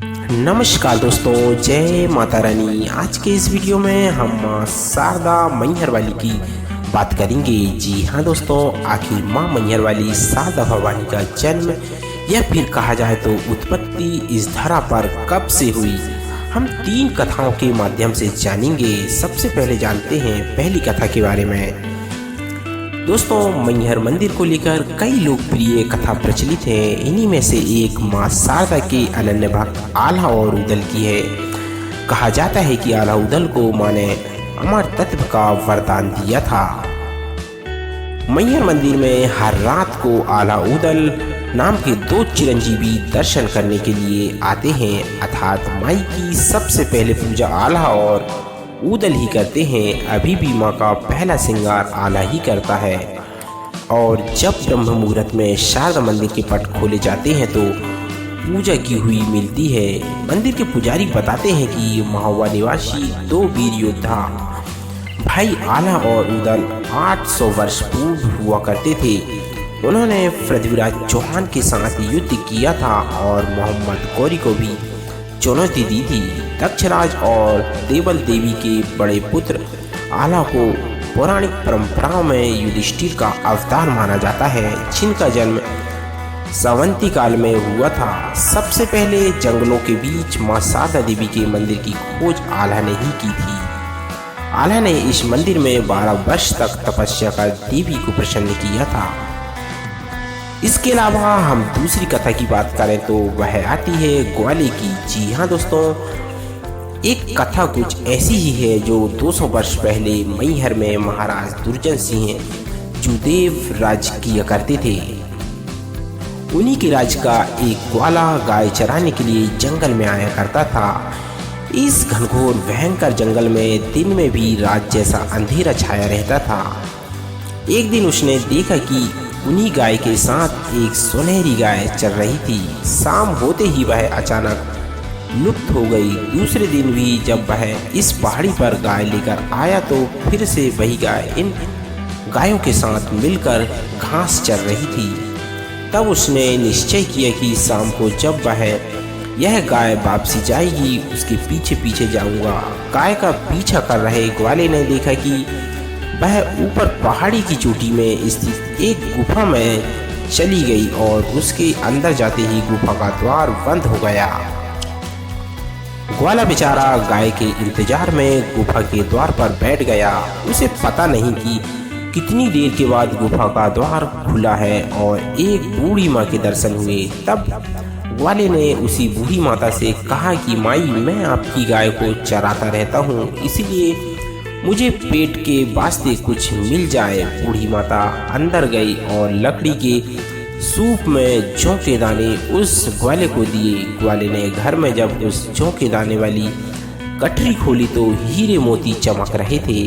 नमस्कार दोस्तों, जय माता रानी। आज के इस वीडियो में हम माँ शारदा मैहर वाली की बात करेंगे। जी हाँ दोस्तों, आखिर माँ मैहर वाली शारदा भवानी का जन्म या फिर कहा जाए तो उत्पत्ति इस धरा पर कब से हुई, हम 3 कथाओं के माध्यम से जानेंगे। सबसे पहले जानते हैं पहली कथा के बारे में। दोस्तों, मैहर मंदिर को लेकर कई लोकप्रिय कथा प्रचलित हैं। इन्हीं में से एक माँ शारदा के अनन्य भक्त आल्हा और उदल की है। कहा जाता है कि आल्हा उदल को माँ ने अमर तत्व का वरदान दिया था। मैहर मंदिर में हर रात को आल्हा उदल नाम के 2 चिरंजीवी दर्शन करने के लिए आते हैं, अर्थात माई की सबसे पहले पूजा आल्हा और उदल ही करते हैं। अभी भी माँ का पहला श्रृंगार आल्हा ही करता है। और जब ब्रह्म मुहूर्त में शारदा मंदिर के पट खोले जाते हैं तो पूजा की हुई मिलती है। मंदिर के पुजारी बताते हैं कि महुआ निवासी 2 वीर योद्धा भाई आल्हा और उदल 800 वर्ष पूर्व हुआ करते थे। उन्होंने पृथ्वीराज चौहान के साथ युद्ध किया था और मोहम्मद गौरी को भी चुनौती दी थी। दक्षराज और देवल देवी के बड़े पुत्र आल्हा को पौराणिक परंपराओं में युधिष्ठिर का अवतार माना जाता है, जिनका जन्म सावंती काल में हुआ था। सबसे पहले जंगलों के बीच माँ शारदा देवी के मंदिर की खोज आल्हा ने ही की थी। आल्हा ने इस मंदिर में 12 वर्ष तक तपस्या कर देवी को प्रसन्न किया था। इसके अलावा हम दूसरी कथा की बात करें तो वह आती है ग्वाले की। जी हाँ दोस्तों, एक कथा कुछ ऐसी ही है जो 200 वर्ष पहले मैहर में महाराज दुर्जन सिंह जुदेव राज किया करते थे। उन्हीं के राज का एक ग्वाला गाय चराने के लिए जंगल में आया करता था। इस घनघोर भयंकर जंगल में दिन में भी रात जैसा अंधेरा छाया रहता था। एक दिन उसने देखा कि उन्हीं गाय के साथ एक सुनहरी गाय चल रही थी। शाम होते ही वह अचानक लुप्त हो गई। दूसरे दिन भी जब वह इस पहाड़ी पर गाय लेकर आया तो फिर से वही गाय इन गायों के साथ मिलकर घास चर रही थी। तब उसने निश्चय किया कि शाम को जब वह यह गाय वापसी जाएगी उसके पीछे पीछे जाऊंगा। गाय का पीछा कर रहे ग्वाले ने देखा कि वह ऊपर पहाड़ी की चोटी में स्थित एक गुफा में चली गई और उसके अंदर जाते ही गुफा का द्वार बंद हो गया। ग्वाला बेचारा गाय के इंतजार में गुफा के द्वार पर बैठ गया। उसे पता नहीं कि कितनी देर के बाद गुफा का द्वार खुला है और एक बूढ़ी माँ के दर्शन हुए। तब ग्वाले ने उसी बूढ़ी माता से कहा कि माई, मैं आपकी गाय को चराता रहता हूँ, इसलिए मुझे पेट के वास्ते कुछ मिल जाए। बूढ़ी माता अंदर गई और लकड़ी के सूप में जौ के दाने उस ग्वाले को दिए। ग्वाले ने घर में जब उस जौ के दाने वाली गठरी खोली तो हीरे मोती चमक रहे थे।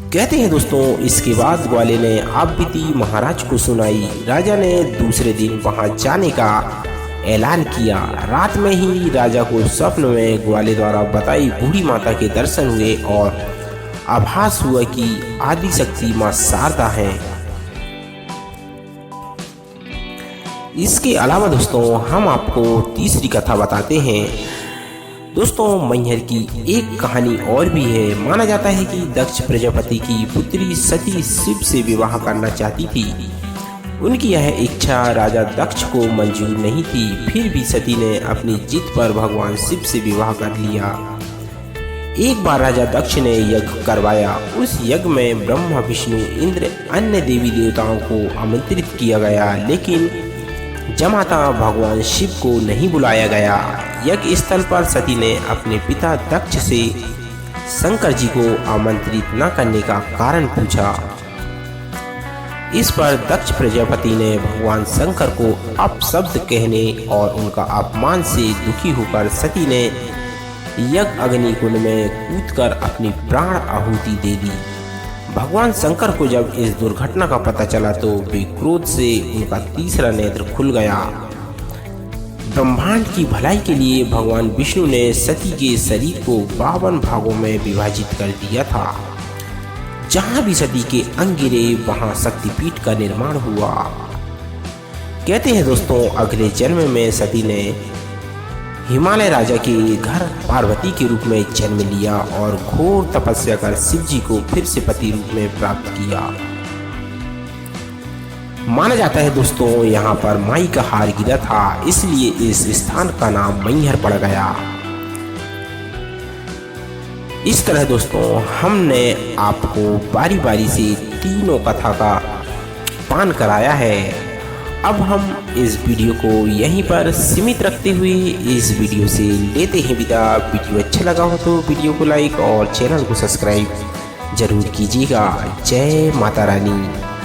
कहते हैं दोस्तों, इसके बाद ग्वाले ने आप बीती महाराज को सुनाई। राजा ने दूसरे दिन वहां जाने का ऐलान किया। रात में ही राजा को स्वप्न में ग्वाले द्वारा बताई बूढ़ी माता के दर्शन हुए और आभास हुआ कि आदि शक्ति माँ शारदा है। इसके अलावा दोस्तों, हम आपको तीसरी कथा बताते हैं। दोस्तों, मैहर की एक कहानी और भी है। माना जाता है कि दक्ष प्रजापति की पुत्री सती शिव से विवाह करना चाहती थी। उनकी यह इच्छा राजा दक्ष को मंजूर नहीं थी। फिर भी सती ने अपनी जिद पर भगवान शिव से विवाह कर लिया। एक बार राजा दक्ष ने यज्ञ करवाया। उस यज्ञ में ब्रह्मा, विष्णु, इंद्र, अन्य देवी देवताओं को आमंत्रित किया गया, लेकिन जमाता भगवान शिव को नहीं बुलाया गया। यज्ञ स्थल पर सती ने अपने पिता दक्ष से शंकर जी को आमंत्रित न करने का कारण पूछा। इस पर दक्ष प्रजापति ने भगवान शंकर को अपशब्द कहने और उनका अपमान से दुखी होकर सती ने यज्ञ अग्नि कुंड में कूदकर अपनी प्राण आहुति दे दी। भगवान शंकर को जब इस दुर्घटना का पता चला तो वे क्रोध से उनका तीसरा नेत्र खुल गया। ब्रह्मांड की भलाई के लिए भगवान विष्णु ने सती के शरीर को 52 भागों में विभाजित कर दिया था। जहां भी सती के अंग गिरे वहां शक्तिपीठ का निर्माण हुआ। कहते हैं दोस्तों, अगले जन्म में सती ने हिमालय राजा के घर पार्वती के रूप में जन्म लिया और घोर तपस्या कर शिव जी को फिर से पति रूप में प्राप्त किया। माना जाता है दोस्तों यहाँ पर माई का हार गिरा था, इसलिए इस स्थान का नाम मैहर पड़ गया। इस तरह दोस्तों हमने आपको बारी बारी से तीनों कथा का पान कराया है। अब हम इस वीडियो को यहीं पर सीमित रखते हुए इस वीडियो से लेते हैं विदा। वीडियो अच्छा लगा हो तो वीडियो को लाइक और चैनल को सब्सक्राइब जरूर कीजिएगा। जय माता रानी।